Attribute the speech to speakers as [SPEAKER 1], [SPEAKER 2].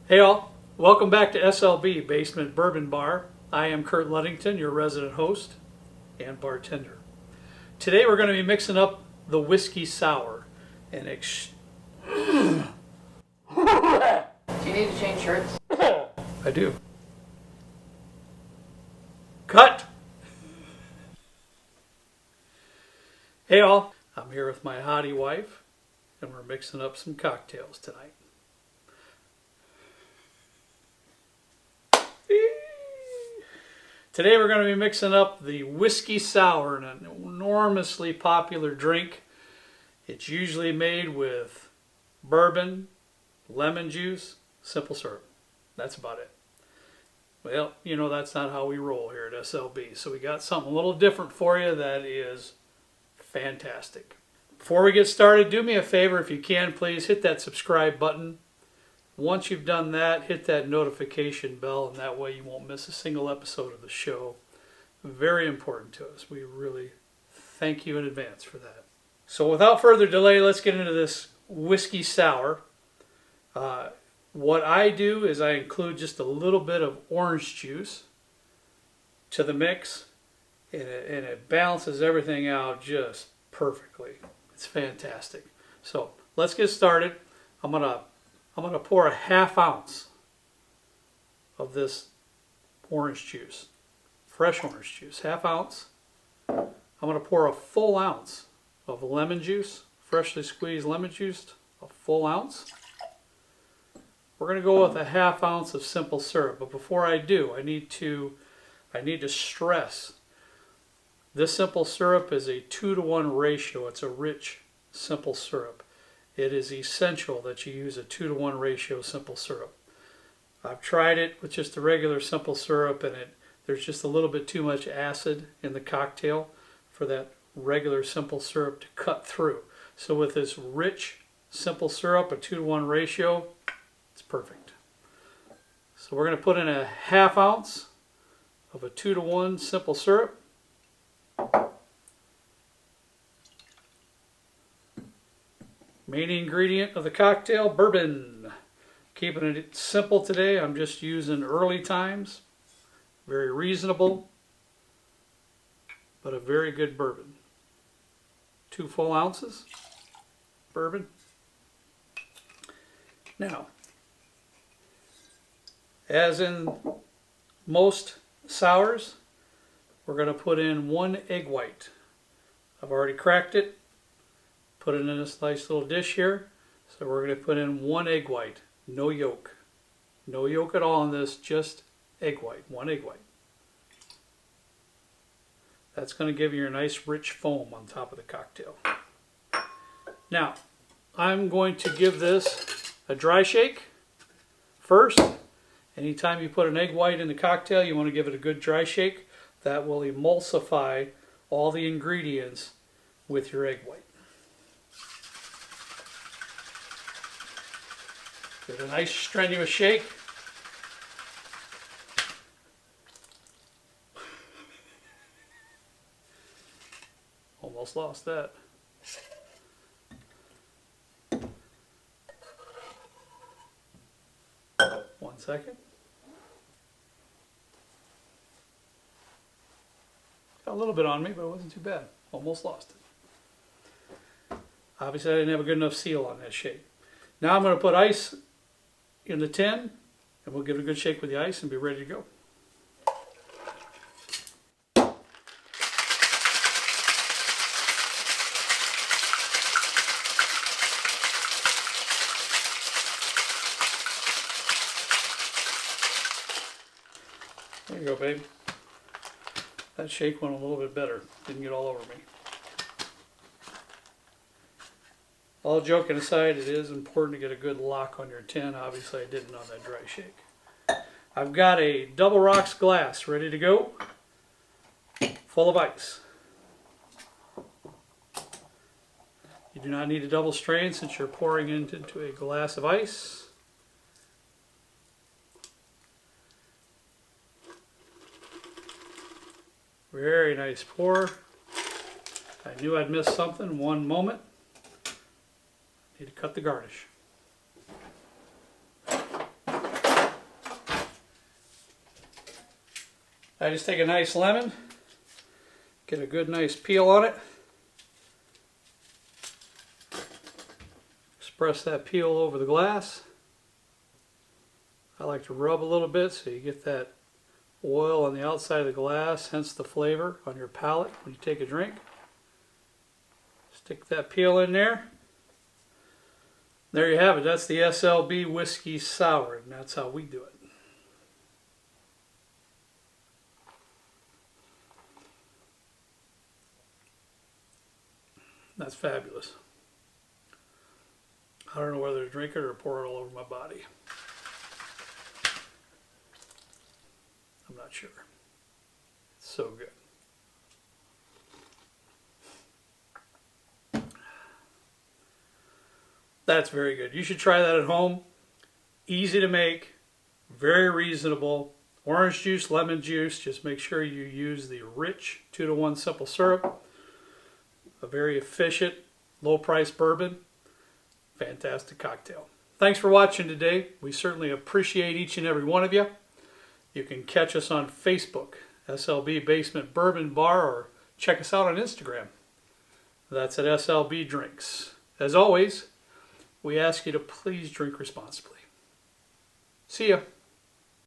[SPEAKER 1] Hey all, welcome back to SLB Basement Bourbon Bar. I am Kurt Ludington, your resident host and bartender. Today we're going to be mixing up the whiskey sour. And
[SPEAKER 2] Do you need to change shirts?
[SPEAKER 1] I do. Cut! Hey all, I'm here with my hottie wife and we're mixing up some cocktails tonight. Today we're going to be mixing up the whiskey sour, an enormously popular drink. It's usually made with bourbon, lemon juice, simple syrup. That's about it. Well, you know that's not how we roll here at SLB. So we got something a little different for you that is fantastic. Before we get started, do me a favor if you can, please hit that subscribe button. Once you've done that, hit that notification bell, and that way you won't miss a single episode of the show. Very important to us. We really thank you in advance for that. So without further delay, let's get into this whiskey sour. What I do is I include just a little bit of orange juice to the mix, and it balances everything out just perfectly. It's fantastic. So let's get started. I'm gonna pour a half ounce of this orange juice, fresh orange juice, half ounce. I'm gonna pour a full ounce of lemon juice, freshly squeezed lemon juice, a full ounce. We're gonna go with a half ounce of simple syrup, but before I do, I need to stress this simple syrup is a 2-to-1 ratio. It's a rich simple syrup. It is essential that you use a 2-to-1 ratio simple syrup. I've tried it with just the regular simple syrup, and there's just a little bit too much acid in the cocktail for that regular simple syrup to cut through. So with this rich simple syrup, a 2-to-1 ratio, it's perfect. So we're going to put in a half ounce of a 2-to-1 simple syrup. Main ingredient of the cocktail, bourbon. Keeping it simple today. I'm just using early times. Very reasonable, but a very good bourbon. 2 full ounces bourbon. Now, as in most sours, we're going to put in 1 egg white. I've already cracked it. Put it in this nice little dish here. So we're going to put in 1 egg white, no yolk. No yolk at all in this, just egg white, 1 egg white. That's going to give you a nice rich foam on top of the cocktail. Now, I'm going to give this a dry shake first. Anytime you put an egg white in the cocktail, you want to give it a good dry shake. That will emulsify all the ingredients with your egg white. Give it a nice strenuous shake. Almost lost that. One second. Got a little bit on me, but it wasn't too bad. Almost lost it. Obviously I didn't have a good enough seal on that shake. Now I'm going to put ice in the tin, and we'll give it a good shake with the ice and be ready to go. There you go, babe. That shake went a little bit better. Didn't get all over me. All joking aside, it is important to get a good lock on your tin. Obviously, I didn't on that dry shake. I've got a double rocks glass ready to go, full of ice. You do not need a double strain since you're pouring into a glass of ice. Very nice pour. I knew I'd missed something. One moment. Need to cut the garnish. I just take a nice lemon, get a good nice peel on it, press that peel over the glass. I like to rub a little bit so you get that oil on the outside of the glass, hence the flavor on your palate when you take a drink. Stick that peel in there. There you have it. That's the SLB Whiskey Sour, and that's how we do it. That's fabulous. I don't know whether to drink it or pour it all over my body. I'm not sure. It's so good. That's very good. You should try that at home. Easy to make, very reasonable. Orange juice, lemon juice. Just make sure you use the rich 2-to-1 simple syrup. A very efficient, low-price bourbon. Fantastic cocktail. Thanks for watching today. We certainly appreciate each and every one of you. You can catch us on Facebook, SLB Basement Bourbon Bar, or check us out on Instagram. That's at SLB Drinks. As always, we ask you to please drink responsibly. See ya.